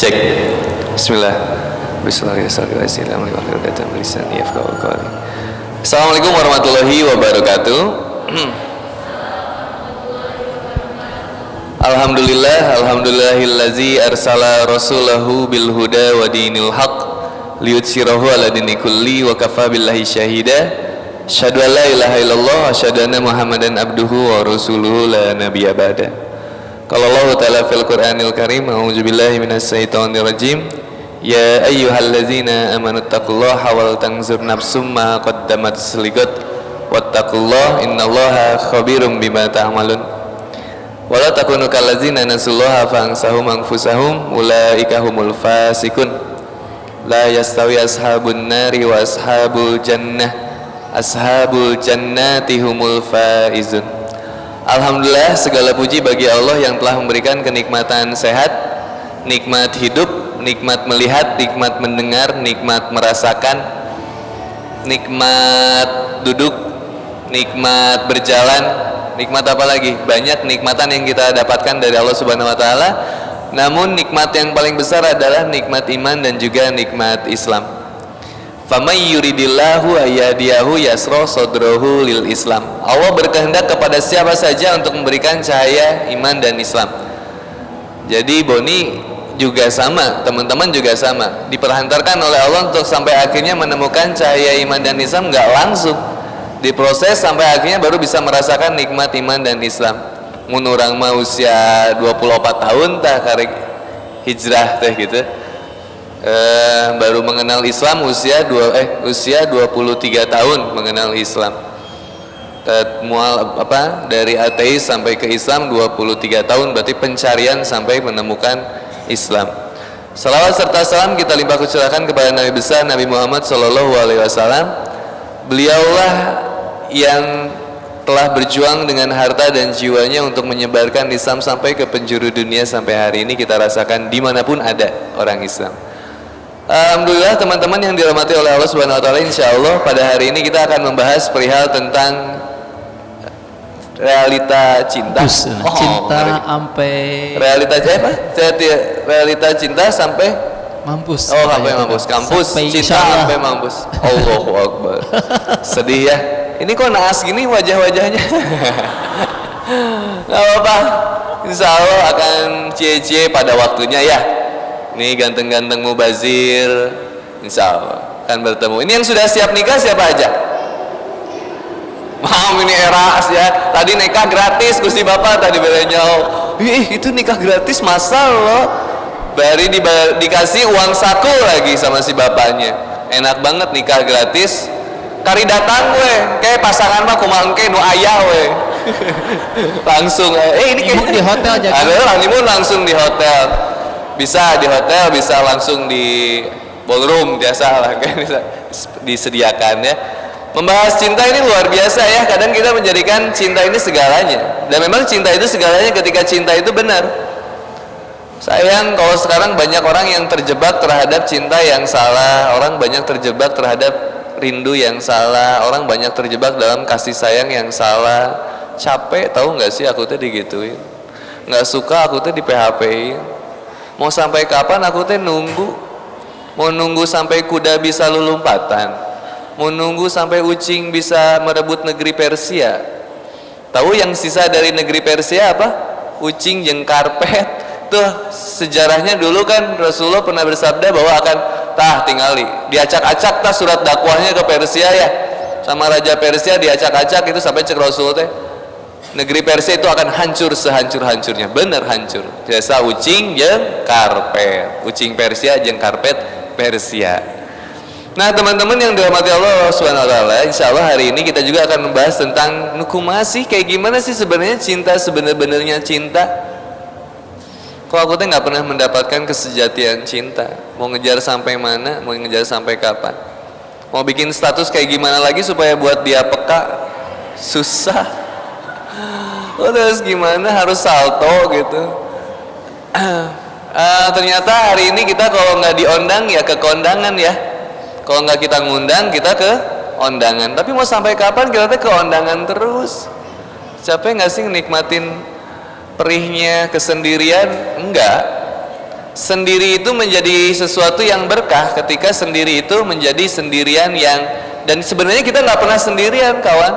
Cek. Bismillah. Assalamualaikum warahmatullahi wabarakatuh. Alhamdulillahillazi arsala rasulahu bil huda wa dinil haq liyutsirahu ala dini kulli wa kafa billahi syahida. Asyhadu an la ilaha illallah wa asyhadu anna Muhammadan abduhu wa rasuluhu la nabiyya ba'da. Qala Allah ta'ala fil Qur'anil Karim, a'udzu billahi minasy syaithanir rajim. Ya ayyuhallazina amanu taqullaha wal tanzur nafsum ma qaddamat ligat wattaqullaha innallaha khabirum bima ta'malun. Wala takunu kallazina nasullaha fa ansahum anfusahum ulaika humul fasikun. La yastawi ashabun nari wa ashabul jannah, ashabul jannati humul faizun. Alhamdulillah, segala puji bagi Allah yang telah memberikan kenikmatan sehat, nikmat hidup, nikmat melihat, nikmat mendengar, nikmat merasakan, nikmat duduk, nikmat berjalan, nikmat apa lagi? Banyak nikmatan yang kita dapatkan dari Allah Subhanahu wa taala. Namun nikmat yang paling besar adalah nikmat iman dan juga nikmat Islam. Famay yuridillahu ayyadiyahu yasra sadrahu lil Islam. Allah berkehendak kepada siapa saja untuk memberikan cahaya iman dan Islam. Jadi Boni juga sama, teman-teman juga sama, diperhantarkan oleh Allah untuk sampai akhirnya menemukan cahaya iman dan Islam, nggak langsung diproses sampai akhirnya baru bisa merasakan nikmat iman dan Islam. Menurang mah usia 24 tahun tah karek hijrah teh gitu. Baru mengenal Islam usia 23 tahun mengenal Islam. Dari ateis sampai ke Islam 23 tahun, berarti pencarian sampai menemukan Islam. Salawat serta salam kita limpah curahkan kepada Nabi besar Nabi Muhammad SAW. Beliaulah yang telah berjuang dengan harta dan jiwanya untuk menyebarkan Islam sampai ke penjuru dunia. Sampai hari ini kita rasakan dimanapun ada orang Islam. Alhamdulillah teman-teman yang dirahmati oleh Allah Subhanahu wa taala, insyaallah pada hari ini kita akan membahas perihal tentang realita cinta. Cinta sampai realita apa? Realita cinta sampai mampus. Sampai mampus. Kampus sampai cinta sampai mampus. Allahu Akbar. Sedih ya. Ini kok naas gini wajah-wajahnya. Gak apa-apa. Insyaallah akan cie-cie pada waktunya ya. Ini ganteng-ganteng mubazir, insya Allah akan bertemu. Ini yang sudah siap nikah siapa aja? Mam, ini eras ya. Tadi nikah gratis, Gusti Bapak tadi berenyau. Itu nikah gratis masal loh. Bari dikasih uang saku lagi sama si bapaknya. Enak banget nikah gratis. Kari datang gue, kayak pasangan mah kumangke nu ayah we. Langsung. Ini kayak di hotel aja. Ada honeymoon langsung di hotel. Bisa di hotel, bisa langsung di ballroom, biasa lah kan disediakan ya. Membahas cinta ini luar biasa ya. Kadang kita menjadikan cinta ini segalanya, dan memang cinta itu segalanya ketika cinta itu benar. Sayang kalau sekarang banyak orang yang terjebak terhadap cinta yang salah, orang banyak terjebak terhadap rindu yang salah, orang banyak terjebak dalam kasih sayang yang salah. Capek tahu nggak sih aku tuh digituin, nggak suka aku tuh di PHP-in. Mau sampai kapan aku teh nunggu? Mau nunggu sampai kuda bisa lulumpatan? Mau nunggu sampai ucing bisa merebut negeri Persia? Tahu yang sisa dari negeri Persia apa? Ucing jeung karpet. Tuh sejarahnya dulu kan Rasulullah pernah bersabda bahwa akan tingali diacak-acak surat dakwahnya ke Persia ya. Sama raja Persia diacak-acak itu sampai cek Rasul teh. Negeri Persia itu akan hancur sehancur-hancurnya. Bener hancur. Biasa ucing jeung karpet. Ucing Persia jeung karpet Persia. Nah teman-teman yang dirahmati Allah Subhanahu wa taala, insyaallah hari ini kita juga akan membahas tentang nukumasi, kayak gimana sih sebenarnya cinta, sebenarnya cinta. Kok aku tuh nggak pernah mendapatkan kesejatian cinta. Mau ngejar sampai mana? Mau ngejar sampai kapan? Mau bikin status kayak gimana lagi supaya buat dia peka? Susah. Terus gimana harus salto gitu. Ternyata hari ini kita kalau nggak diundang ya ke kondangan ya. Kalau nggak kita ngundang kita ke undangan. Tapi mau sampai kapan kita ke undangan terus? Capek nggak sih nikmatin perihnya kesendirian? Enggak. Sendiri itu menjadi sesuatu yang berkah ketika sendiri itu menjadi sendirian yang, dan sebenarnya kita nggak pernah sendirian kawan,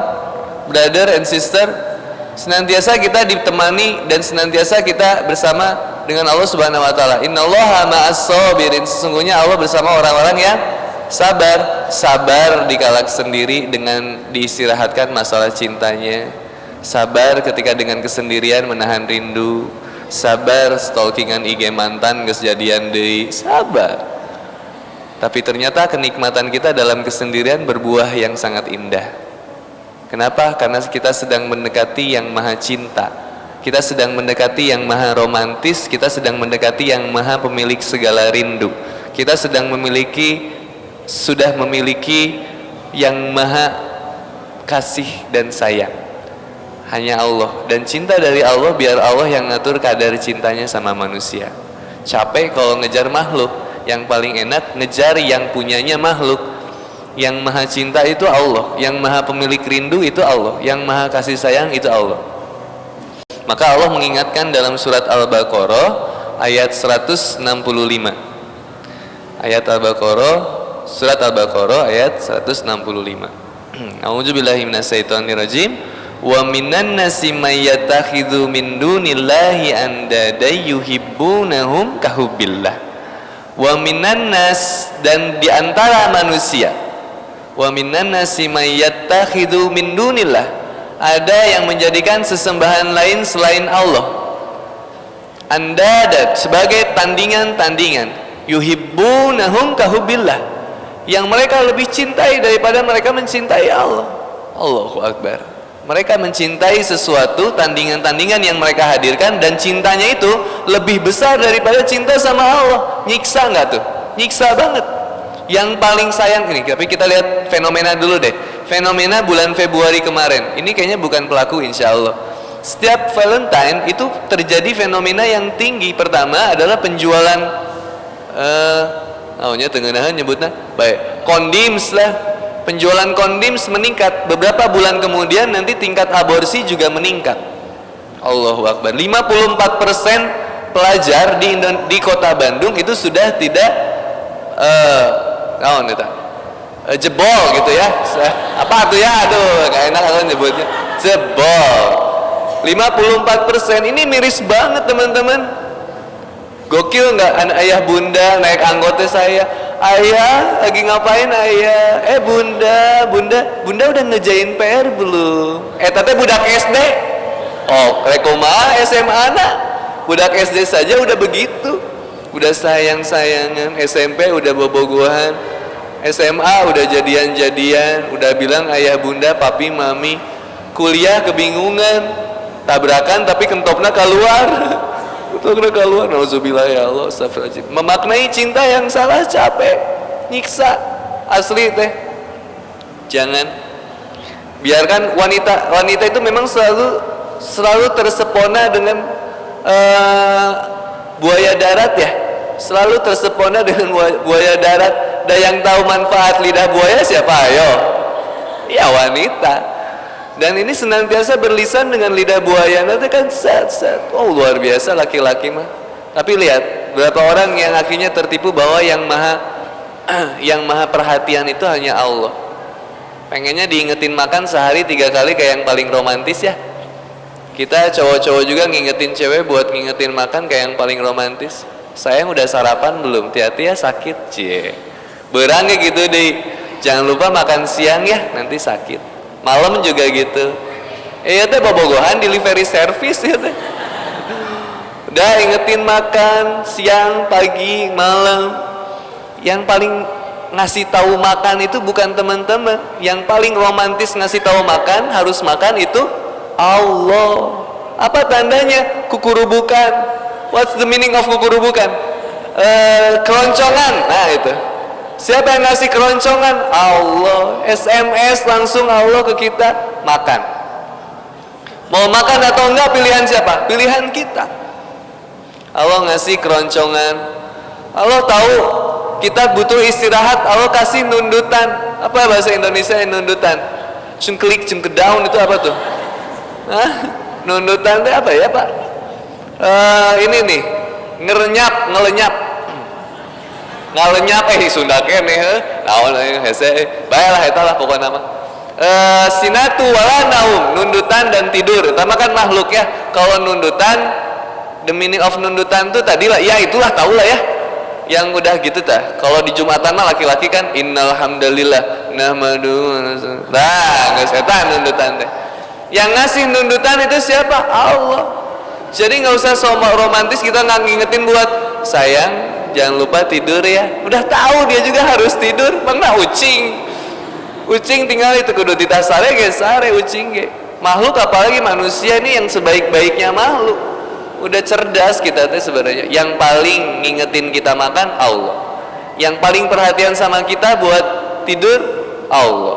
brother and sister. Senantiasa kita ditemani dan senantiasa kita bersama dengan Allah Subhanahu wa taala. Innallaha ma'as sabirin, sesungguhnya Allah bersama orang-orang yang sabar. Sabar dikala sendiri dengan diistirahatkan masalah cintanya. Sabar ketika dengan kesendirian menahan rindu. Sabar stalkingan IG mantan geus jadian deui. Sabar. Tapi ternyata kenikmatan kita dalam kesendirian berbuah yang sangat indah. Kenapa? Karena kita sedang mendekati yang maha cinta. Kita sedang mendekati yang maha romantis. Kita sedang mendekati yang maha pemilik segala rindu. Kita sedang sudah memiliki yang maha kasih dan sayang. Hanya Allah. Dan cinta dari Allah, biar Allah yang ngatur kadar cintanya sama manusia. Capek kalau ngejar makhluk. Yang paling enak ngejar yang punyanya makhluk. Yang maha cinta itu Allah, yang maha pemilik rindu itu Allah, yang maha kasih sayang itu Allah. Maka Allah mengingatkan dalam surat Al-Baqarah ayat 165. Ayat Al-Baqarah, surat Al-Baqarah ayat 165. A'udzubillahi minasyaitonirrajim. Wa minan nasi may yattakhidhu min dunillahi andada yuhibbunahum kahubbillah. Wa minan nas, dan di antara manusia, wa minan nasi may yattakhidhu min dunillah, ada yang menjadikan sesembahan lain selain Allah andada, sebagai tandingan-tandingan, yuhibbunahum kahubbillah, yang mereka lebih cintai daripada mereka mencintai Allah. Allahu Akbar. Mereka mencintai sesuatu, tandingan-tandingan yang mereka hadirkan, dan cintanya itu lebih besar daripada cinta sama Allah. Nyiksa nggak tuh? Nyiksa banget. Yang paling sayang ini, tapi kita lihat fenomena dulu deh. Fenomena bulan Februari kemarin. Ini kayaknya bukan pelaku, insya Allah. Setiap Valentine itu terjadi fenomena yang tinggi. Pertama adalah penjualan tengenahan nyebutnya baik kondims lah. Penjualan kondims meningkat. Beberapa bulan kemudian nanti tingkat aborsi juga meningkat. Allahu Akbar. 54% pelajar di kota Bandung itu sudah tidak jebol gitu ya. Apa tuh ya? Aduh, gak enak kalau nyebutnya. Jebol. 54%, ini miris banget teman-teman. Gokil nggak? Anak ayah bunda naik anggota saya. Ayah lagi ngapain ayah? Bunda udah ngejain PR belum? Tapi budak SD. Oh, rekoma SMA nak. Budak SD saja udah begitu. Udah sayang-sayangan. SMP udah bobogohan. SMA udah jadian-jadian. Udah bilang ayah bunda, papi, mami. Kuliah kebingungan. Tabrakan tapi kentopnya keluar. Kentopnya keluar. Nauzubillah ya Allah. Astagfirullahaladzim. Memaknai cinta yang salah capek. Nyiksa. Asli teh. Jangan. Biarkan wanita itu memang selalu tersepona dengan buaya darat ya. Selalu tersepona dengan buaya darat. Dan yang tahu manfaat lidah buaya siapa? Ayo. Ya wanita. Dan ini senantiasa berlisan dengan lidah buaya. Nanti kan set. Oh luar biasa laki-laki mah. Tapi lihat berapa orang yang akhirnya tertipu bahwa yang maha perhatian itu hanya Allah. Pengennya diingetin makan sehari 3 kali kayak yang paling romantis ya. Kita cowok-cowok juga ngingetin cewek buat ngingetin makan kayak yang paling romantis. Sayang udah sarapan belum? Hati-hati ya sakit. Cie. Berang kayak gitu deh. Jangan lupa makan siang ya, nanti sakit. Malam juga gitu. Teh bobogohan delivery service ya teh. Udah ingetin makan siang, pagi, malam. Yang paling ngasih tahu makan itu bukan teman-teman. Yang paling romantis ngasih tahu makan, harus makan itu Allah. Apa tandanya? Kukurubukan. What's the meaning of kukurubukan? Keroncongan. Nah itu. Siapa yang ngasih keroncongan? Allah. SMS langsung Allah ke kita. Makan. Mau makan atau enggak pilihan siapa? Pilihan kita. Allah ngasih keroncongan. Allah tahu kita butuh istirahat. Allah kasih nundutan. Apa bahasa Indonesia yang nundutan? Cengklik, cengkedaun itu apa tuh? Hah? Nundutan itu apa ya Pak? Ini nih. ngelenyap ngalenyap Sunda keneh naon hese baelah eta lah pokona mah sinatu wala naum nundutan dan tidur utama kan makhluk ya. Kalau nundutan, the meaning of nundutan tuh tadi lah ya itulah tahu lah ya yang udah gitu tah. Kalau di Jumatan mah laki-laki kan innal hamdalillah nahmadu nah geus eta nundutan teh. Yang ngasih nundutan itu siapa? Allah. Jadi nggak usah sama romantis kita nggak ngingetin buat sayang jangan lupa tidur ya. Udah tahu dia juga harus tidur. Mana ucing tinggal itu kudu ditasare ge sare ucing ge. Makhluk apalagi manusia ini yang sebaik-baiknya makhluk. Udah cerdas kita teh sebenarnya. Yang paling ngingetin kita makan Allah. Yang paling perhatian sama kita buat tidur Allah.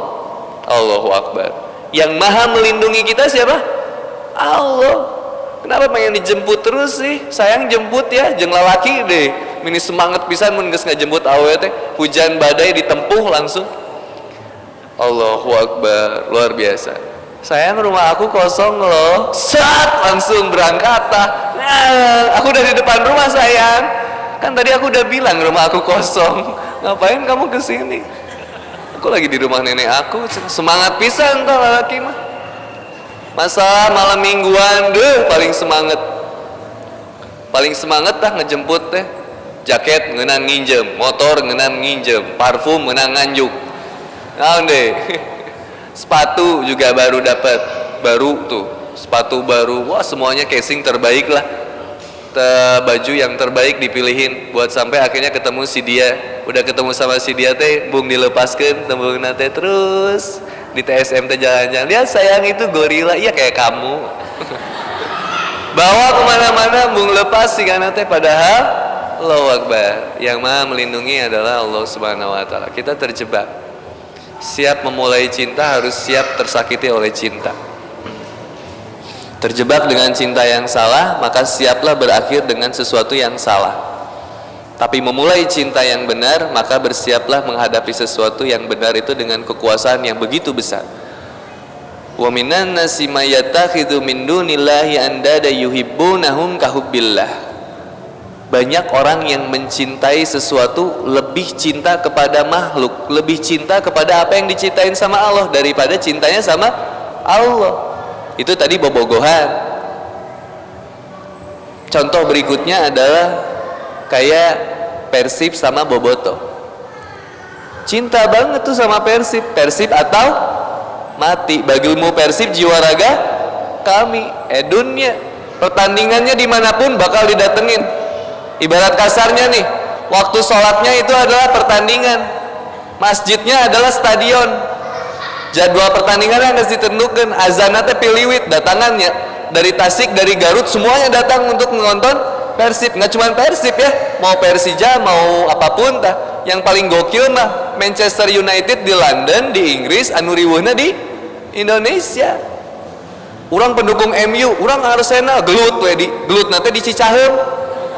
Allahu Akbar. Yang maha melindungi kita siapa? Allah. Kenapa pengen dijemput terus sih? Sayang jemput ya, jeung lalaki deh. Mini semangat pisan mun geus ngajemput awewe teh, hujan badai ditempuh langsung. Allahu Akbar, luar biasa. Sayang rumah aku kosong loh. Sat langsung berangkat tah. Nah, aku udah di depan rumah sayang. Kan tadi aku udah bilang rumah aku kosong. Ngapain kamu kesini? Aku lagi di rumah nenek aku. Semangat pisan tah lalaki mah. Masa malam mingguan deh paling semangat tah ngejemput teh. Jaket ngeunaan nginjem, motor ngeunaan nginjem, parfum ngeunaan nganjuk. Naon deh. Sepatu juga baru dapat, baru tuh sepatu baru. Wah semuanya casing terbaik lah. Baju yang terbaik dipilihin buat sampai akhirnya ketemu si dia. Udah ketemu sama si dia teh bung dilepaskeun tembungna teh terus di TSM teh jalan-jalan. Lihat sayang itu gorila, iya kayak kamu. Bawa kemana-mana bung lepas si kana teh padahal Allahu Akbar. Yang maha melindungi adalah Allah Subhanahu Wa Taala. Kita terjebak. Siap memulai cinta harus siap tersakiti oleh cinta. Terjebak dengan cinta yang salah, maka siaplah berakhir dengan sesuatu yang salah. Tapi memulai cinta yang benar, maka bersiaplah menghadapi sesuatu yang benar itu dengan kekuasaan yang begitu besar. Wa minan nasi may yattakhidhu min dunillahi andada yuhibbunahum kahubbillah. Banyak orang yang mencintai sesuatu lebih cinta kepada makhluk, lebih cinta kepada apa yang dicintain sama Allah daripada cintanya sama Allah. Itu tadi bobogohan. Contoh berikutnya adalah kayak Persib sama Boboto. Cinta banget tuh sama Persib. Persib atau mati. Bagilmu Persib jiwa raga kami. Edunnya pertandingannya dimanapun bakal didatengin. Ibarat kasarnya nih, waktu sholatnya itu adalah pertandingan, masjidnya adalah stadion. Jadwal pertandingan yang harus ditentukan, azannya piliwit, datangannya dari Tasik, dari Garut, semuanya datang untuk menonton Persib. Nggak cuma Persib ya, mau Persija, mau apapun tah. Yang paling gokil mah Manchester United di London, di Inggris, anu riweuhna di Indonesia. Orang pendukung MU, orang Arsenal, gelut we di gelut nanti di Cicaheum.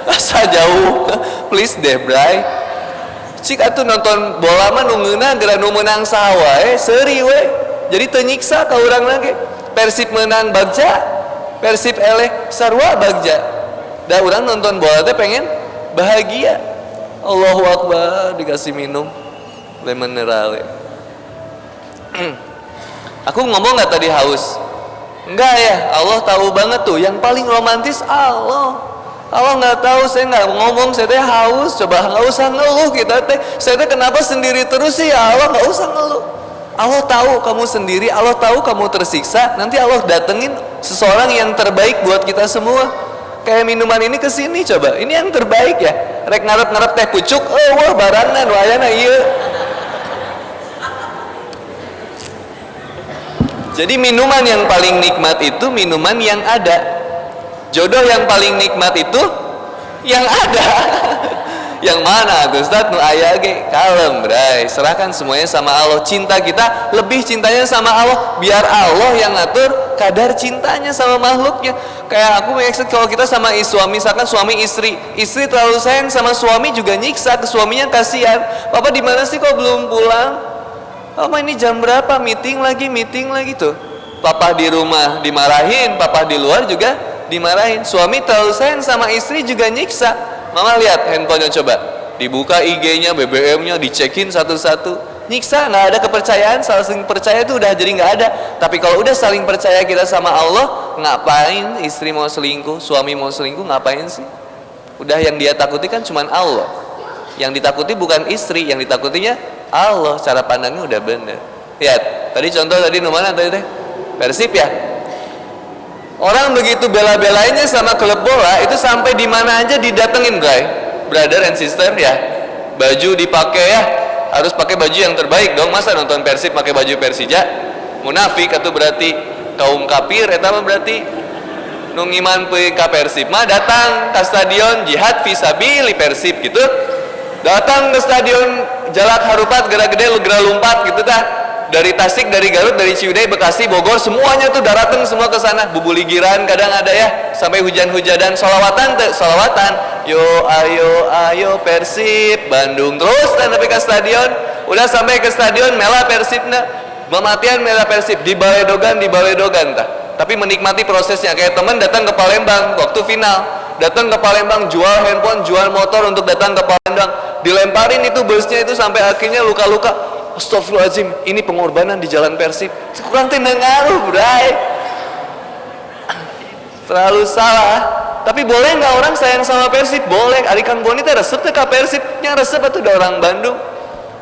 Asa jauh, please deh bray. Cik atuh nonton bola mah nungeuna geura nu meunang saha wae seuri we. Jadi teu nyiksa ka urang lagi. Persib menang bagja, Persib eleh sarua bagja. Da urang nonton bola teh pengen bahagia. Allahu Akbar dikasih minum lemon mineral. Aku ngomong nggak tadi haus? Enggak ya, Allah tahu banget tuh. Yang paling romantis Allah. Allah nggak tahu, saya nggak ngomong, saya teh haus, coba nggak usah ngeluh kita teh. Saya teh kenapa sendiri terus sih ya Allah, nggak usah ngeluh. Allah tahu kamu sendiri, Allah tahu kamu tersiksa. Nanti Allah datengin seseorang yang terbaik buat kita semua. Kayak minuman ini kesini coba, ini yang terbaik ya. Rek ngarep teh pucuk, wah barangan wayana iya. Jadi minuman yang paling nikmat itu minuman yang ada. Jodoh yang paling nikmat itu yang ada. Yang mana Ustaz nu aya ge kalem bray, serahkan semuanya sama Allah. Cinta kita lebih cintanya sama Allah, biar Allah yang ngatur kadar cintanya sama makhluknya. Kayak aku maksud kalau kita sama suami, misalkan suami istri terlalu sayang sama suami juga nyiksa ke suaminya, kasihan. Papa di mana sih kok belum pulang? Papa ini jam berapa? Meeting lagi tuh. Papa di rumah dimarahin, papa di luar juga dimarahin. Suami terlalu sayang sama istri juga nyiksa. Mama lihat handphonenya coba, dibuka IG-nya, BBM-nya, dicekin satu-satu. Nyiksa, nggak ada kepercayaan, saling percaya itu udah jadi nggak ada. Tapi kalau udah saling percaya kita sama Allah, ngapain istri mau selingkuh, suami mau selingkuh, ngapain sih? Udah yang dia takuti kan cuman Allah. Yang ditakuti bukan istri, yang ditakutinya Allah. Cara pandangnya udah bener. Lihat, tadi contoh tadi mana tadi teh? Persib ya. Orang begitu bela-belainnya sama klub bola itu sampai di mana aja didatengin, brother and sister ya. Baju dipakai ya, harus pakai baju yang terbaik dong. Masa nonton Persib pakai baju Persija? Munafik atau berarti kaum kafir eta mah berarti nu ngiman pe ka Persib mah datang ke stadion jihad fisabili Persib gitu. Datang ke stadion Jalak Harupat Gera Gede Gera Lumpat gitu dah. Dari Tasik, dari Garut, dari Ciwidey, Bekasi, Bogor, semuanya tuh datang semua ke sana. Bubuligiran kadang ada ya, sampai hujan-hujanan, solawatan, yo ayo Persib, Bandung terus dan sampai ke stadion. Udah sampai ke stadion, mela Persibna, mematian mela Persib di Baledogan tah. Tapi menikmati prosesnya kayak teman datang ke Palembang waktu final, datang ke Palembang jual handphone, jual motor untuk datang ke Palembang, dilemparin itu busnya itu sampai akhirnya luka-luka. Astagfirullahaladzim, ini pengorbanan di jalan Persib. Kurang tidak ngaruh, bray. Terlalu salah. Tapi boleh nggak orang sayang sama Persib? Boleh. Arikan Boni teh resep teh ka Persib. Yang resep itu udah orang Bandung.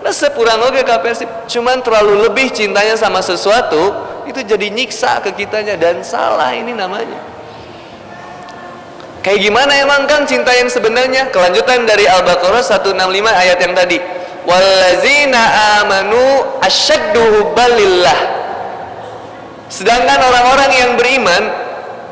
Resep kurang oke ka Persib. Cuman terlalu lebih cintanya sama sesuatu itu jadi nyiksa ke kitanya dan salah ini namanya. Kayak gimana emang kan cinta yang sebenarnya? Kelanjutan dari Al-Baqarah 165 ayat yang tadi. Wallazina amanu asyaddu hubbalillah. Sedangkan orang-orang yang beriman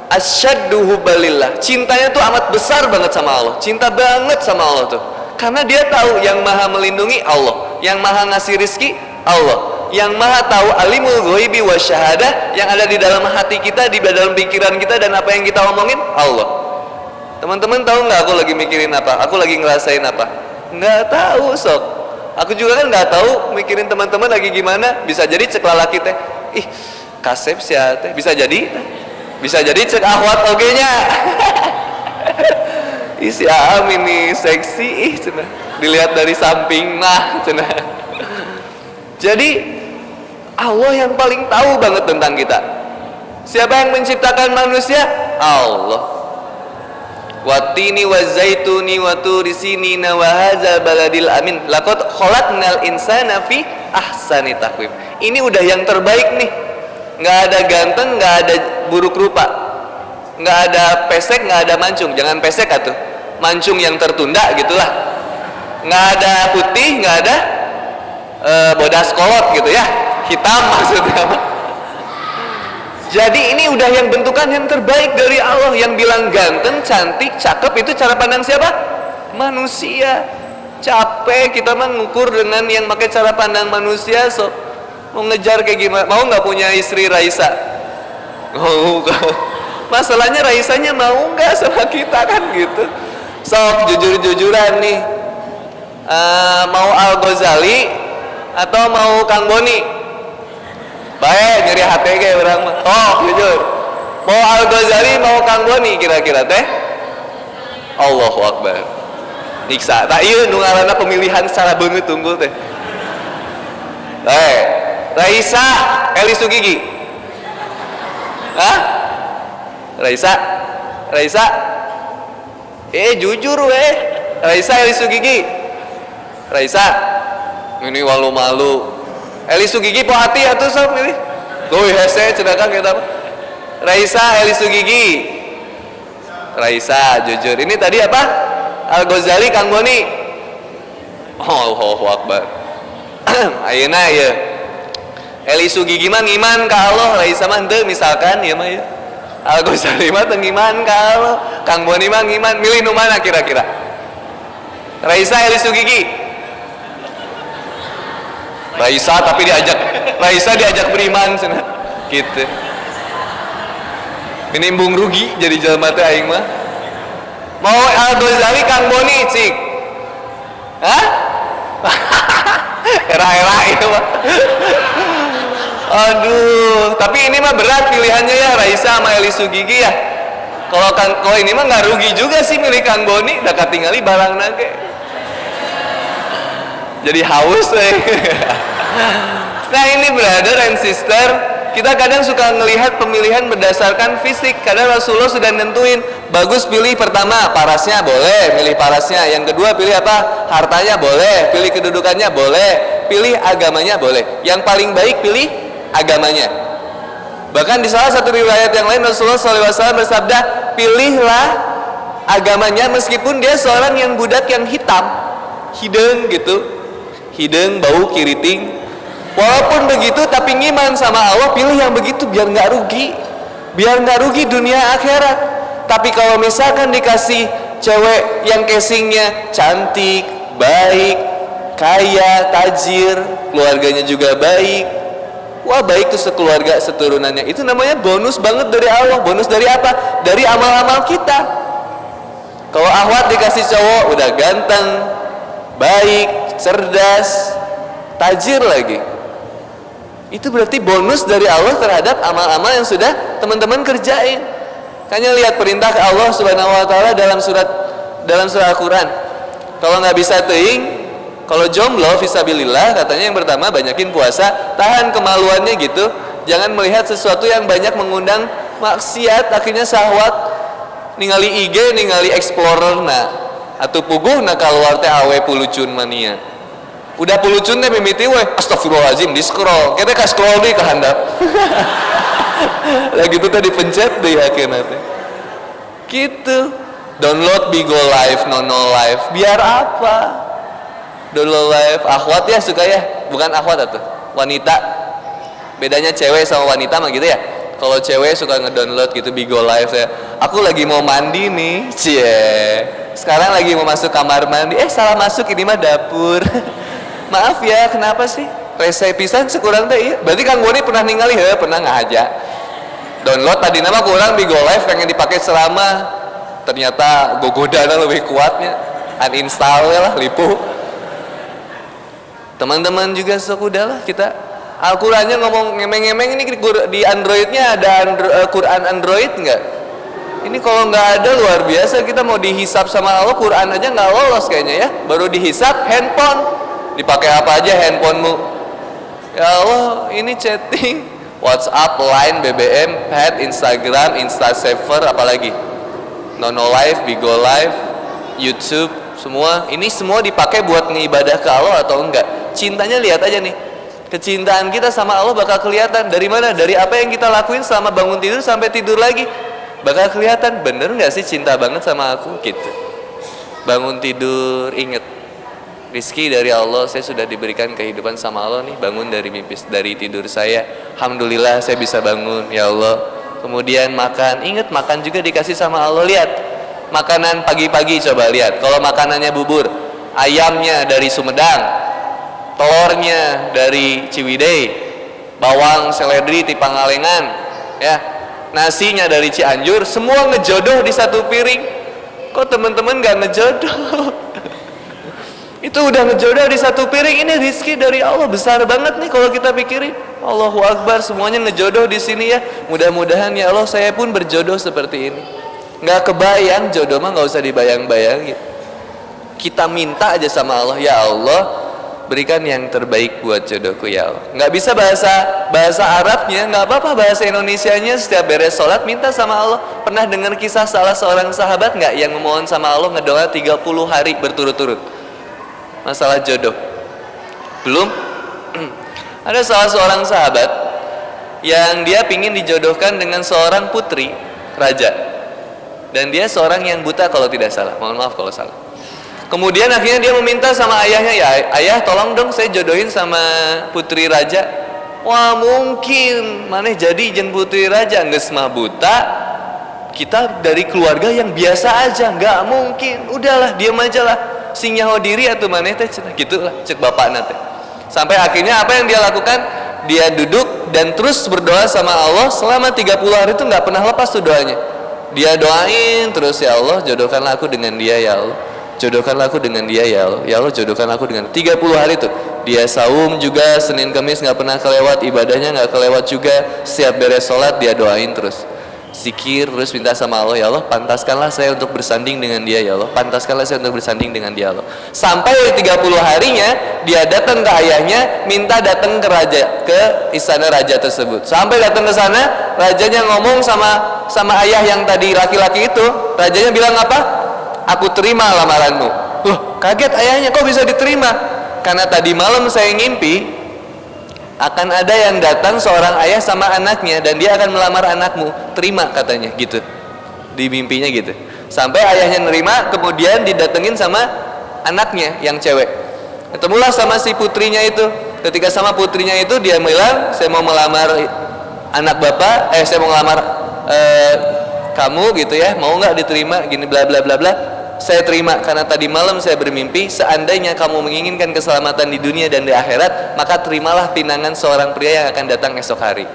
asyaddu hubbalillah, cintanya tuh amat besar banget sama Allah, cinta banget sama Allah tuh. Karena dia tahu yang maha melindungi Allah, yang maha ngasih rizki Allah, yang maha tahu alimul ghaibi wasyahadah, yang ada di dalam hati kita, di dalam pikiran kita dan apa yang kita omongin Allah. Teman-teman tahu nggak aku lagi mikirin apa? Aku lagi ngerasain apa? Nggak tahu sok. Aku juga kan nggak tahu mikirin teman-teman lagi gimana. Bisa jadi cek lalaki teh, ih kasep sia teh. Bisa jadi cek ahwat oge nya. Ih si Aam ini seksi, ih cenah. Dilihat dari samping mah cenah. Jadi Allah yang paling tahu banget tentang kita. Siapa yang menciptakan manusia? Allah. Watini wazaituni waturisini wa hadzal baladil amin laqad khalaqnal insana fi ahsani taqwim. Ini udah yang terbaik nih. Nggak ada ganteng, nggak ada buruk rupa, nggak ada pesek, nggak ada mancung. Jangan pesek atuh, mancung yang tertunda gitulah. Nggak ada putih, nggak ada bodas kolot gitu ya, hitam maksudnya. Jadi ini udah yang bentukan yang terbaik dari Allah. Yang bilang ganteng, cantik, cakep itu cara pandang siapa? Manusia. Capek kita mah ngukur dengan yang pakai cara pandang manusia. So mau ngejar kayak gimana? Mau nggak punya istri Raisa? Mau. Masalahnya Raisanya mau nggak sama kita kan gitu. Sok jujur-jujuran nih. Mau Al Ghazali atau mau Kang Boni? Baik, nyeri hati kayak orang mah. Oh, jujur. Mau Al Ghazali, mau Kang Boni kira-kira teh? Allahu Akbar. Nyiksa. Tak iya nu ngaranna pemilihan secara beungeut tunggul teh. Raisa, Eli Sugigi. Hah? Raisa. Jujur weh. Raisa, Eli Sugigi. Raisa. Ini walu malu. Eli Sugigi po hati atuh sok milih. Leuwih hese cedakan kita mah. Raisa, Eli Sugigi. Raisa, jujur. Ini tadi apa? Al Ghazali, Kang Boni. Allahu Akbar. Ayeuna ya. Eli Sugigi mah ngiman ka Allah, Raisa mah henteu misalkan ya mah ya. Al Ghazali mah teu ngiman ka Allah, Kang Boni mah ngiman. Milih nu mana kira-kira? Raisa, Eli Sugigi. Raisa diajak beriman cenah gitu. Menimbung rugi jadi jelema teh aing mah. Mau Al Ghazali, Kang Boni cik. Hah? Era-era itu mah. Aduh, tapi ini mah berat pilihannya ya, Raisa sama Eli Sugigi ya. Kalau ini mah nggak rugi juga sih milih Kang Boni, dekat tinggali barang nage. Jadi haus Nah ini brother and sister, kita kadang suka ngelihat pemilihan berdasarkan fisik. Kadang Rasulullah sudah nentuin, bagus pilih pertama parasnya boleh, pilih parasnya. Yang kedua pilih apa? Hartanya boleh, pilih kedudukannya boleh, pilih agamanya boleh. Yang paling baik pilih agamanya. Bahkan di salah satu riwayat yang lain Rasulullah SAW bersabda, pilihlah agamanya meskipun dia seorang yang budak yang hitam, hidung gitu, hidung bau kiriting. Walaupun begitu tapi ngiman sama Allah, pilih yang begitu biar nggak rugi dunia akhirat. Tapi kalau misalkan dikasih cewek yang casingnya cantik, baik, kaya, tajir, keluarganya juga baik, wah baik tuh sekeluarga seturunannya, itu namanya bonus banget dari Allah. Bonus dari apa? Dari amal-amal kita. Kalau Ahwat dikasih cowok udah ganteng, baik, cerdas, tajir lagi, itu berarti bonus dari Allah terhadap amal-amal yang sudah teman-teman kerjain. Kayaknya lihat perintah Allah Subhanahu wa taala dalam surat Al-Qur'an. Kalau nggak bisa teuing, kalau jomblo fisabilillah, katanya yang pertama banyakin puasa, tahan kemaluannya gitu. Jangan melihat sesuatu yang banyak mengundang maksiat, akhirnya syahwat, ningali IG, ningali explorer atau puguh keluar teh awe pulucun mania. Udah pulucun teh mimiti weh, astagfirullahaladzim, di scroll, kita ka scroll deh ke handap. Lah gitu tadi dipencet deh akhirnya teh. Gitu. Download Bigo Live, Nono Live, biar apa? Download Live, akhwat ya suka ya, bukan akhwat atuh, wanita. Bedanya cewek sama wanita mah gitu ya. Kalau cewek suka ngedownload gitu Bigo Live ya. Aku lagi mau mandi nih, sekarang lagi mau masuk kamar mandi, salah masuk, ini mah dapur. Maaf ya, kenapa sih? Rese pisan sekurang teh iya. Berarti Kang Boni pernah ningali heuh, pernah ngajak. Download tadi nama kurang Bigo Live pengen dipakai selama, ternyata gogodana lebih kuatnya. Uninstall lah, lipuh. Teman-teman juga sok udahlah kita. Al-Qur'annya ngomong ngemeng-ngemeng, ini di Androidnya ada Quran Android nggak? Ini kalau nggak ada luar biasa, kita mau dihisap sama Allah, Quran aja nggak lolos kayaknya ya. Baru dihisap handphone. Dipakai apa aja handphonemu? Ya Allah, ini chatting, WhatsApp, Line, BBM, Pad, Instagram, Instasaver, apalagi Nono Live, Bigo Live, YouTube, semua. Ini semua dipakai buat ngeibadah ke Allah atau enggak? Cintanya lihat aja nih. Kecintaan kita sama Allah bakal kelihatan. Dari mana? Dari apa yang kita lakuin selama bangun tidur sampai tidur lagi. Bakal kelihatan, bener nggak sih cinta banget sama aku? Gitu. Bangun tidur, inget rizki dari Allah, saya sudah diberikan kehidupan sama Allah nih. Bangun dari mimpi, dari tidur saya, alhamdulillah saya bisa bangun ya Allah. Kemudian makan, ingat makan juga dikasih sama Allah. Lihat makanan pagi-pagi, coba lihat. Kalau makanannya bubur, ayamnya dari Sumedang, telurnya dari Ciwidey, bawang seledri di Pangalengan, ya, nasinya dari Cianjur, semua ngejodoh di satu piring. Kok teman-teman gak ngejodoh? Itu udah ngejodoh di satu piring. Ini rizki dari Allah besar banget nih kalau kita pikirin. Allahu Akbar, semuanya ngejodoh di sini ya. Mudah-mudahan ya Allah saya pun berjodoh seperti ini. Nggak kebayang jodoh mah, nggak usah dibayang-bayangin. Kita minta aja sama Allah, ya Allah berikan yang terbaik buat jodohku ya Allah. Nggak bisa bahasa Arabnya, nggak apa-apa, bahasa Indonesianya. Setiap beres sholat minta sama Allah. Pernah dengar kisah salah seorang sahabat nggak yang memohon sama Allah ngedoa 30 hari berturut-turut masalah jodoh? Belum? Ada salah seorang sahabat yang dia pingin dijodohkan dengan seorang putri raja, dan dia seorang yang buta kalau tidak salah, mohon maaf kalau salah. Kemudian akhirnya dia meminta sama ayahnya, ya ayah tolong dong saya jodohin sama putri raja. Wah mungkin maneh jadi jeung putri raja, geus mah buta, kita dari keluarga yang biasa aja, nggak mungkin. Udahlah diam aja lah, sing nyaho diri atuh maneh teh, gitulah cek bapakna teh. Sampai akhirnya apa yang dia lakukan? Dia duduk dan terus berdoa sama Allah selama 30 hari itu nggak pernah lepas tuh doanya. Dia doain terus, ya Allah jodohkanlah aku dengan dia ya Allah, jodohkanlah aku dengan dia ya Allah, ya Allah jodohkanlah aku dengan 30 hari itu. Dia saum juga Senin Kamis nggak pernah kelewat, ibadahnya nggak kelewat juga. Setiap beres sholat dia doain terus. zikir, terus minta sama Allah, ya Allah pantaskanlah saya untuk bersanding dengan dia, ya Allah pantaskanlah saya untuk bersanding dengan dia, Allah. Sampai 30 harinya dia datang ke ayahnya, minta datang ke raja, ke istana raja tersebut. Sampai datang ke sana, rajanya ngomong sama ayah yang tadi laki-laki itu. Rajanya bilang apa? Aku terima lamaranmu. Loh, kaget ayahnya, kok bisa diterima? Karena tadi malam saya ngimpi akan ada yang datang seorang ayah sama anaknya dan dia akan melamar anakmu, terima katanya gitu, di mimpinya gitu. Sampai ayahnya nerima, kemudian didatengin sama anaknya yang cewek, ketemulah sama si putrinya itu. Ketika sama putrinya itu, dia bilang, saya mau melamar anak bapak, saya mau melamar kamu gitu ya, mau nggak diterima, gini bla bla bla bla. Saya terima karena tadi malam saya bermimpi seandainya kamu menginginkan keselamatan di dunia dan di akhirat, maka terimalah pinangan seorang pria yang akan datang esok hari.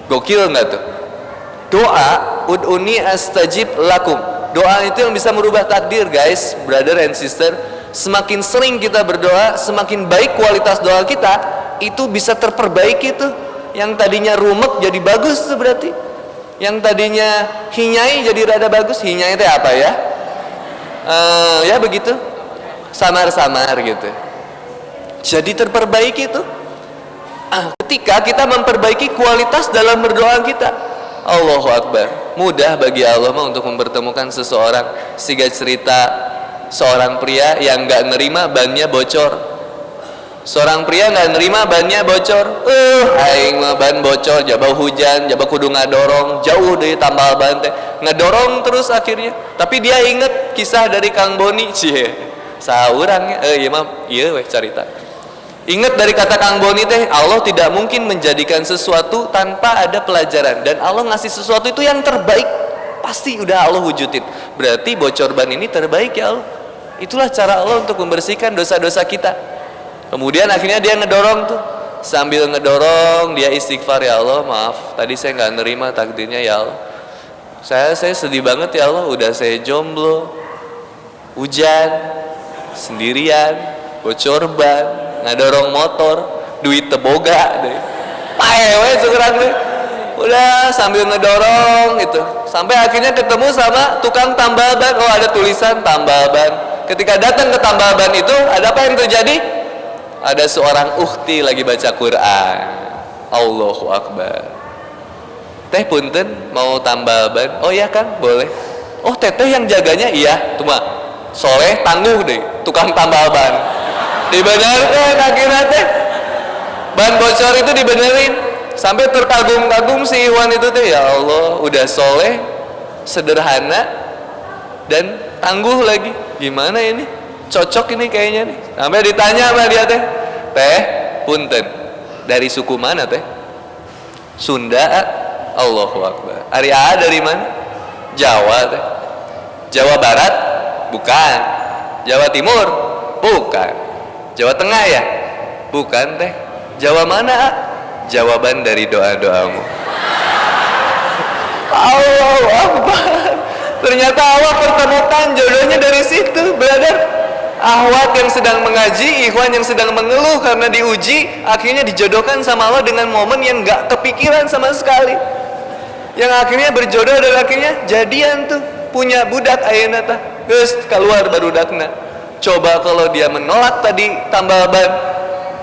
Gokil nggak tuh? Doa ud'uni astajib lakum. Doa itu yang bisa merubah takdir, guys, brother and sister. Semakin sering kita berdoa, semakin baik kualitas doa kita, itu bisa terperbaiki tuh. Yang tadinya rumek jadi bagus tuh berarti. Yang tadinya hinyai jadi rada bagus. Hinyai itu apa ya? Ya begitu, samar-samar gitu. Jadi terperbaiki tuh ketika kita memperbaiki kualitas dalam berdoa kita. Allahu Akbar. Mudah bagi Allah untuk mempertemukan seseorang. Siga cerita seorang pria yang gak nerima bannya bocor. Seorang pria gak nerima bannya bocor. Aing mah ban bocor, jaba hujan, jaba kudu ngadorong, jauh dari tambal ban teh. Ngedorong terus akhirnya. Tapi dia inget kisah dari Kang Boni, cie. Saurangnya, iya mah, iya weh cerita. Ingat dari kata Kang Boni teh, Allah tidak mungkin menjadikan sesuatu tanpa ada pelajaran, dan Allah ngasih sesuatu itu yang terbaik, pasti udah Allah wujudin. Berarti bocor ban ini terbaik ya Allah. Itulah cara Allah untuk membersihkan dosa-dosa kita. Kemudian akhirnya dia ngedorong tuh, sambil ngedorong dia istighfar, ya Allah maaf, tadi saya nggak nerima takdirnya ya Allah. Saya sedih banget ya Allah, udah saya jomblo, hujan, sendirian, bocor ban, ngadorong motor, duit teboga deh, paewe sekarang deh, udah sambil ngedorong gitu, sampai akhirnya ketemu sama tukang tambal ban. Oh ada tulisan tambal ban. Ketika datang ke tambal ban itu, ada apa yang terjadi? Ada seorang ukhti lagi baca Quran. Allahu Akbar. Teh punten mau tambal ban? Oh iya kan, boleh. Oh teteh yang jaganya? Iya. Tuh mah soleh tangguh deh, tukang tambal ban. Dibenerin akhirnya teh ban bocor itu dibenerin. Sampai terkagum-kagum si Iwan itu teh, ya Allah udah soleh, sederhana, dan tangguh lagi. Gimana ini? Cocok ini kayaknya nih. Sampai ditanya sama dia teh, punten, dari suku mana teh? Sunda. Allahu Akbar. Ari dari mana? Jawa teh. Jawa Barat? Bukan. Jawa Timur? Bukan. Jawa Tengah ya? Bukan teh. Jawa mana? Jawaban dari doa-doamu. Allahu Akbar. Ternyata Allah pertemukan jodohnya dari situ, brother. Ahwat yang sedang mengaji, ikhwan yang sedang mengeluh karena diuji, akhirnya dijodohkan sama Allah dengan momen yang gak kepikiran sama sekali. Yang akhirnya berjodoh dan akhirnya jadian tuh, punya budak ayeuna tah. Geus keluar barudakna. Coba kalau dia menolak tadi tambal ban,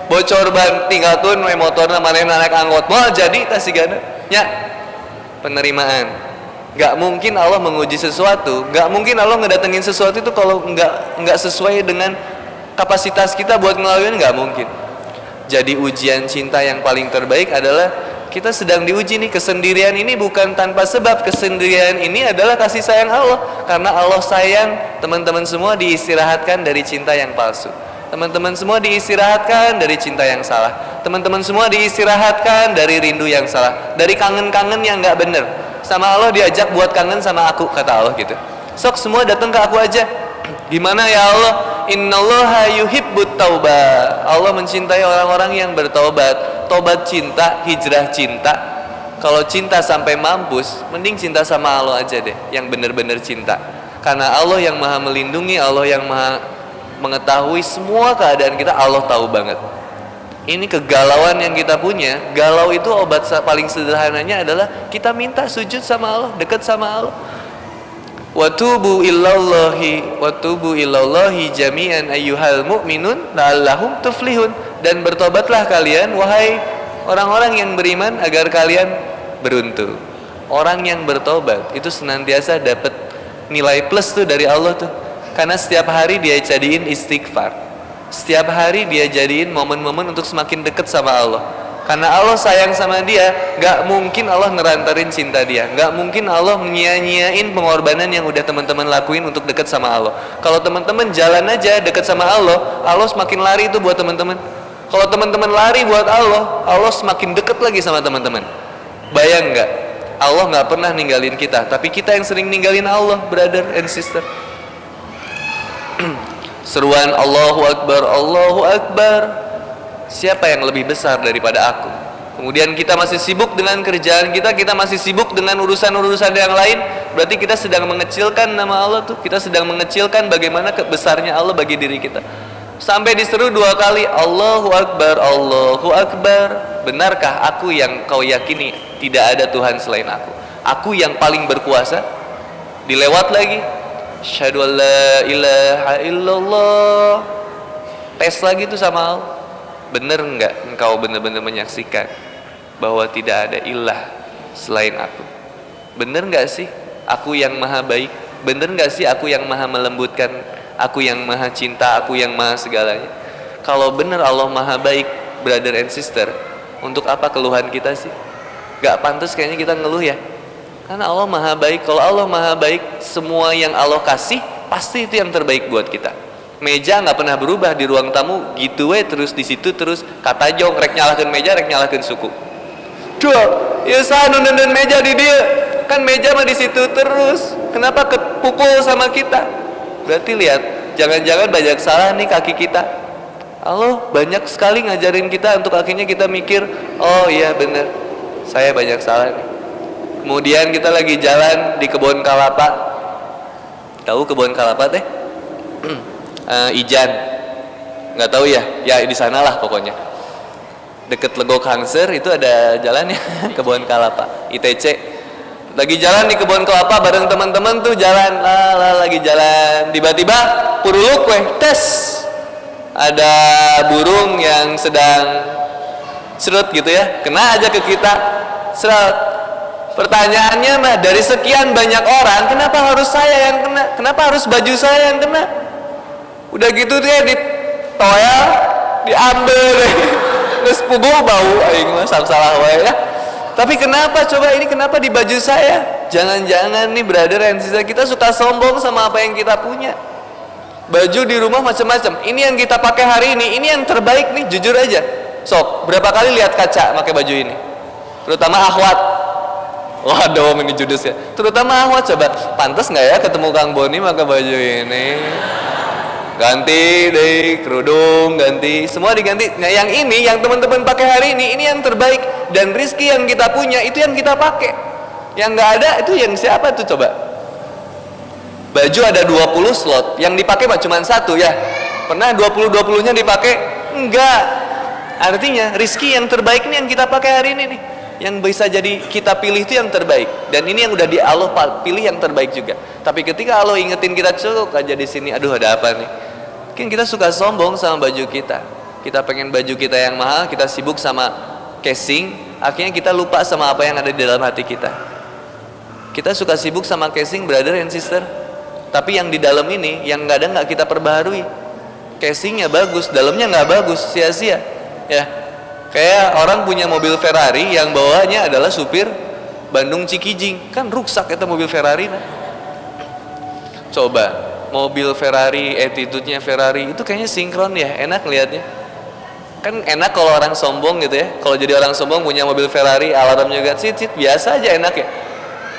bocor ban, tinggalkeun we motorna manehna naik angkot, moal jadi tah sigana. Nya penerimaan. Gak mungkin Allah menguji sesuatu, gak mungkin Allah ngedatengin sesuatu itu kalau nggak sesuai dengan kapasitas kita buat ngelaluin, gak mungkin. Jadi ujian cinta yang paling terbaik adalah kita sedang diuji nih. Kesendirian ini bukan tanpa sebab. Kesendirian ini adalah kasih sayang Allah. Karena Allah sayang, teman-teman semua diistirahatkan dari cinta yang palsu. Teman-teman semua diistirahatkan dari cinta yang salah. Teman-teman semua diistirahatkan dari rindu yang salah, dari kangen-kangen yang gak bener. Sama Allah diajak buat kangen sama aku, kata Allah gitu. Sok semua datang ke aku aja. Gimana ya Allah? Innallaha yuhibbut taubah. Allah mencintai orang-orang yang bertobat. Tobat cinta, hijrah cinta. Kalau cinta sampai mampus, mending cinta sama Allah aja deh, yang bener-bener cinta. Karena Allah yang maha melindungi, Allah yang maha mengetahui semua keadaan kita, Allah tahu banget. Ini kegalauan yang kita punya. Galau itu obat paling sederhananya adalah kita minta sujud sama Allah, dekat sama Allah. Watubu ilallahi jami'an ayyuhal mu'minun la'allahum tuflihun. Dan bertobatlah kalian wahai orang-orang yang beriman agar kalian beruntung. Orang yang bertobat itu senantiasa dapat nilai plus tuh dari Allah tuh. Karena setiap hari dia jadiin istighfar. Setiap hari dia jadiin momen-momen untuk semakin dekat sama Allah. Karena Allah sayang sama dia, gak mungkin Allah ngerantarin cinta dia. Gak mungkin Allah menyia-nyiain pengorbanan yang udah teman-teman lakuin untuk dekat sama Allah. Kalau teman-teman jalan aja dekat sama Allah, Allah semakin lari itu buat teman-teman. Kalau teman-teman lari buat Allah, Allah semakin dekat lagi sama teman-teman. Bayang gak? Allah gak pernah ninggalin kita, tapi kita yang sering ninggalin Allah, brother and sister. Seruan Allahu Akbar, Allahu Akbar, siapa yang lebih besar daripada aku? Kemudian kita masih sibuk dengan kerjaan kita, kita masih sibuk dengan urusan-urusan yang lain. Berarti kita sedang mengecilkan nama Allah tuh. Kita sedang mengecilkan bagaimana besarnya Allah bagi diri kita. Sampai diseru 2 kali, Allahu Akbar, Allahu Akbar. Benarkah aku yang kau yakini tidak ada Tuhan selain aku? Aku yang paling berkuasa. Dilewat lagi, Asyhadu an la ilaha illallah. Tes lagi tuh sama Allah. Bener enggak engkau benar-benar menyaksikan bahwa tidak ada ilah selain aku? Bener enggak sih aku yang maha baik? Bener enggak sih aku yang maha melembutkan? Aku yang maha cinta, aku yang maha segalanya? Kalau bener Allah maha baik, brother and sister, untuk apa keluhan kita sih? Gak pantas kayaknya kita ngeluh ya. Karena Allah maha baik. Kalau Allah maha baik, semua yang Allah kasih pasti itu yang terbaik buat kita. Meja nggak pernah berubah di ruang tamu, gitu terus di situ terus. Kata jong rek nyalakeun meja, rek nyalakeun suku. Dua, ya sanu dan meja di dia. Kan meja mah di situ terus. Kenapa kepukul sama kita? Berarti lihat, jangan-jangan banyak salah nih kaki kita. Allah banyak sekali ngajarin kita untuk akhirnya kita mikir, oh iya bener, saya banyak salah nih. Kemudian kita lagi jalan di kebun kelapa. Tahu kebun kelapa teh? Ijan. Nggak tahu ya? Ya di sanalah pokoknya. Deket Legok Hangser itu ada jalannya kebun kelapa. ITC. Lagi jalan di kebun kelapa bareng teman-teman tuh jalan. Lagi jalan. Tiba-tiba puruluk tes. Ada burung yang sedang serut gitu ya. Kena aja ke kita. Serut. Pertanyaannya mah dari sekian banyak orang, kenapa harus saya yang kena? Kenapa harus baju saya yang kena? Udah gitu dia ditoel, diambil deh. Terus puguh bau aing mah salah wae ya. Tapi kenapa coba ini kenapa di baju saya? Jangan-jangan nih brother and sister kita suka sombong sama apa yang kita punya. Baju di rumah macam-macam. Ini yang kita pakai hari ini yang terbaik nih, jujur aja. Sok, berapa kali lihat kaca pakai baju ini? Terutama akhwat. Waduh, ini judes ya. Terutama Ahwat, coba pantas nggak ya ketemu Kang Boni pakai baju ini? Ganti deh kerudung, ganti, semua diganti. Nah yang ini, yang teman-teman pakai hari ini yang terbaik. Dan rizki yang kita punya itu yang kita pakai. Yang nggak ada itu yang siapa tuh coba? Baju ada 20 slot, yang dipakai cuma 1 ya. Pernah 20-20-nya dipakai? Enggak. Artinya rizki yang terbaik ini yang kita pakai hari ini nih. Yang bisa jadi kita pilih itu yang terbaik, dan ini yang udah di Allah pilih yang terbaik juga. Tapi ketika Allah ingetin kita cukup aja di sini, aduh ada apa nih? Mungkin kita suka sombong sama baju kita. Kita pengen baju kita yang mahal, kita sibuk sama casing, akhirnya kita lupa sama apa yang ada di dalam hati kita. Kita suka sibuk sama casing, brother and sister. Tapi yang di dalam ini, yang kadang nggak kita perbaharui. Casingnya bagus, dalamnya nggak bagus, sia-sia. Ya. Kayak orang punya mobil Ferrari yang bawahnya adalah supir Bandung Cikijing, kan rusak itu mobil Ferrari nah. Coba mobil Ferrari, attitude-nya Ferrari itu kayaknya sinkron ya, enak lihatnya. Kan enak kalau orang sombong gitu ya. Kalau jadi orang sombong punya mobil Ferrari, alarm juga sit biasa aja enak ya.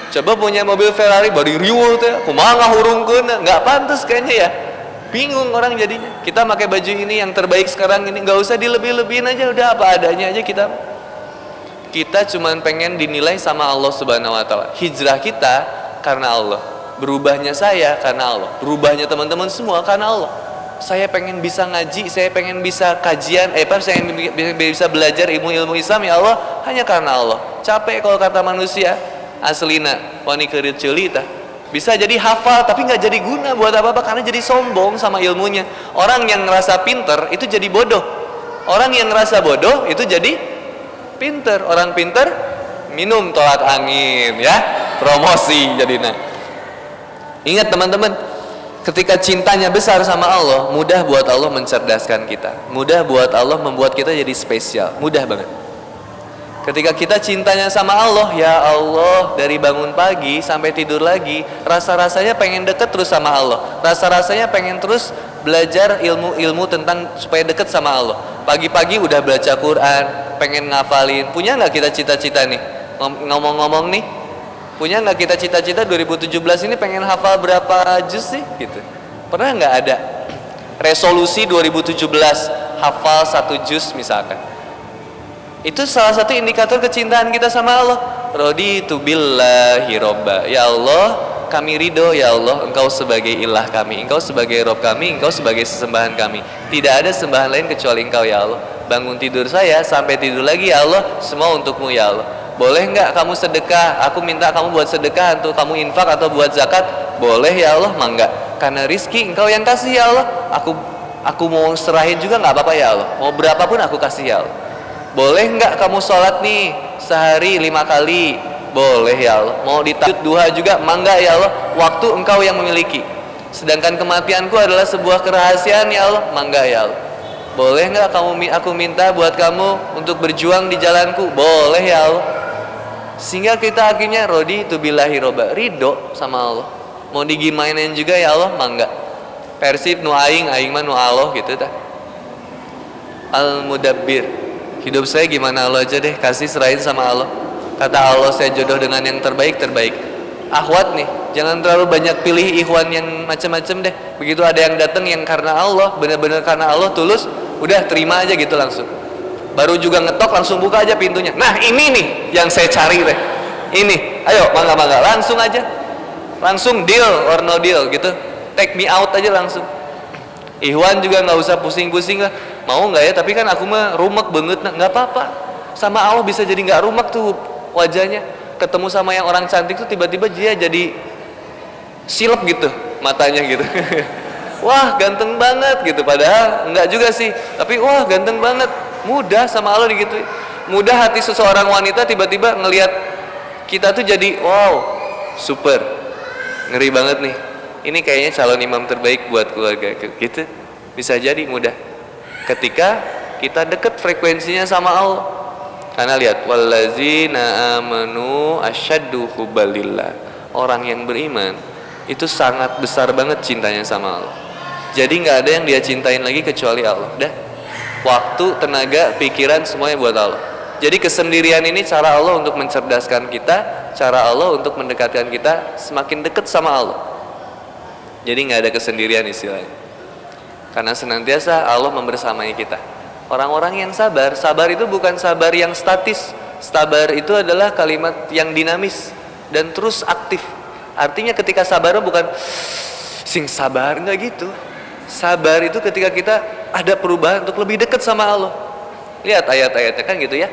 Coba punya mobil Ferrari bari riuh tuh ya, kumaha ngahurungkeun, nggak pantas kayaknya ya. Bingung orang jadinya. Kita pakai baju ini yang terbaik sekarang ini, nggak usah dilebih-lebihin aja, udah apa adanya aja kita. Kita cuman pengen dinilai sama Allah Subhanahu Wa Taala. Hijrah kita karena Allah, berubahnya saya karena Allah, berubahnya teman-teman semua karena Allah. saya pengen bisa ngaji, saya pengen bisa kajian, saya bisa belajar ilmu Islam ya Allah, hanya karena Allah. Capek kalau kata manusia, aslina wani keureut ceuli tah. Bisa jadi hafal tapi nggak jadi guna buat apa-apa karena jadi sombong sama ilmunya. Orang yang ngerasa pinter itu jadi bodoh. Orang yang ngerasa bodoh itu jadi pinter. Orang pinter minum tolak angin ya, promosi jadinya. Ingat teman-teman, ketika cintanya besar sama Allah, mudah buat Allah mencerdaskan kita, mudah buat Allah membuat kita jadi spesial, mudah banget. Ketika kita cintanya sama Allah, ya Allah, dari bangun pagi sampai tidur lagi, rasa-rasanya pengen deket terus sama Allah, rasa-rasanya pengen terus belajar ilmu-ilmu tentang supaya deket sama Allah. Pagi-pagi udah baca Quran, pengen ngafalin. Punya nggak kita cita-cita nih? Ngomong-ngomong nih, punya nggak kita cita-cita 2017 ini pengen hafal berapa juz sih? Gitu. Pernah nggak ada resolusi 2017 hafal 1 juz misalkan? Itu salah satu indikator kecintaan kita sama Allah. Raditu billahi robba. Ya Allah, kami ridho ya Allah, Engkau sebagai ilah kami, Engkau sebagai Rob kami, Engkau sebagai sesembahan kami. Tidak ada sembahan lain kecuali Engkau ya Allah. Bangun tidur saya sampai tidur lagi ya Allah, semua untukmu ya Allah. Boleh nggak kamu sedekah? Aku minta kamu buat sedekah untuk kamu infak atau buat zakat. Boleh ya Allah, mangga. Karena rizki Engkau yang kasih ya Allah. Aku mau serahin juga nggak apa-apa ya Allah. Mau berapapun aku kasih ya Allah. Boleh nggak kamu sholat nih sehari 5 kali? Boleh ya Allah. Mau ditahajud duha juga, mangga ya Allah. Waktu Engkau yang memiliki. Sedangkan kematianku adalah sebuah kerahasiaan ya Allah, mangga ya Allah. Boleh nggak aku minta buat kamu untuk berjuang di jalanku? Boleh ya Allah. Sehingga kita akhirnya raditu billahi robba, ridho sama Allah. Mau digimainin juga ya Allah, mangga. Persib nu aing mah nu Allah gitu tah. Al-Mudabbir, hidup saya gimana Allah aja deh, kasih serahin sama Allah. Kata Allah, saya jodoh dengan yang terbaik. Akhwat nih, jangan terlalu banyak pilih ikhwan yang macam-macam deh. Begitu ada yang datang yang karena Allah, benar-benar karena Allah tulus, udah terima aja gitu langsung. Baru juga ngetok langsung buka aja pintunya. Nah ini nih yang saya cari deh. Ini, ayo mangga langsung aja, langsung deal or no deal gitu. Take me out aja langsung. Ikhwan juga nggak usah pusing-pusing lah. Mau nggak ya? Tapi kan aku mah rumek banget, nggak apa-apa. Sama Allah bisa jadi nggak rumek tuh wajahnya. Ketemu sama yang orang cantik tuh tiba-tiba dia jadi silep gitu matanya gitu. Wah ganteng banget gitu. Padahal nggak juga sih. Tapi wah ganteng banget. Mudah sama Allah gitu. Mudah hati seseorang wanita tiba-tiba ngelihat kita tuh jadi wow super. Ngeri banget nih. Ini kayaknya calon imam terbaik buat keluarga gitu. Bisa jadi mudah ketika kita deket frekuensinya sama Allah. Karena lihat, wallazina amanu asyaddu hubbalillah. Orang yang beriman itu sangat besar banget cintanya sama Allah. Jadi nggak ada yang dia cintain lagi kecuali Allah. Dah, waktu, tenaga, pikiran semuanya buat Allah. Jadi kesendirian ini cara Allah untuk mencerdaskan kita, cara Allah untuk mendekatkan kita semakin dekat sama Allah. Jadi nggak ada kesendirian istilahnya. Karena senantiasa Allah membersamai kita. Orang-orang yang sabar itu bukan sabar yang statis. Sabar itu adalah kalimat yang dinamis dan terus aktif. Artinya ketika sabar bukan sing sabar, nggak gitu. Sabar itu ketika kita ada perubahan untuk lebih dekat sama Allah. Lihat ayat-ayatnya kan gitu ya.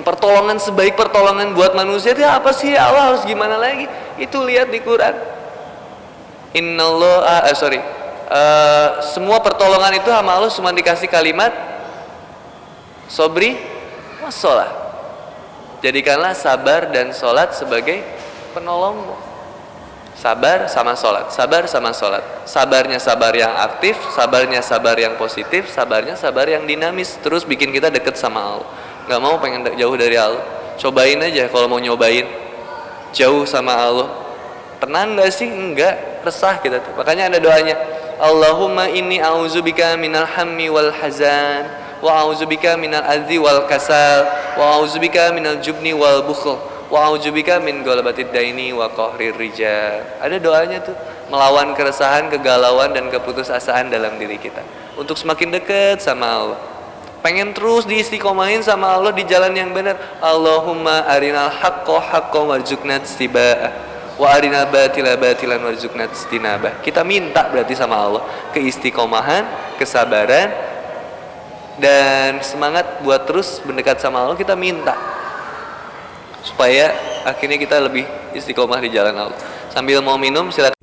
Pertolongan sebaik pertolongan buat manusia itu apa sih? Allah harus gimana lagi? Itu lihat di Quran. Semua pertolongan itu sama Allah cuma dikasih kalimat sobri wassalah. Jadikanlah sabar dan sholat sebagai penolongmu. Sabar sama sholat, sabar sama sholat. Sabarnya sabar yang aktif, sabarnya sabar yang positif, sabarnya sabar yang dinamis. Terus bikin kita deket sama Allah. Gak mau pengen jauh dari Allah. Cobain aja kalau mau nyobain jauh sama Allah. Tenang gak sih? Enggak, resah kita tuh. Makanya ada doanya, Allahumma inni a'udzubika minal hammi wal hazan, wa a'udzubika minal adzi wal kasal, wa a'udzubika minal jubni wal bukhl, wa a'udzubika min ghalabatid daini wa qahrir rijal. Ada doanya tuh, melawan keresahan, kegalauan dan keputusasaan dalam diri kita untuk semakin dekat sama Allah. Pengen terus diistiqomahin sama Allah di jalan yang benar. Allahumma arinal haqqo haqqo warzuqna ittiba'ah wa arina batila batilan warzuqna istinabah. Kita minta berarti sama Allah keistiqomahan, kesabaran, dan semangat buat terus mendekat sama Allah. Kita minta supaya akhirnya kita lebih istiqomah di jalan Allah. Sambil mau minum silakan.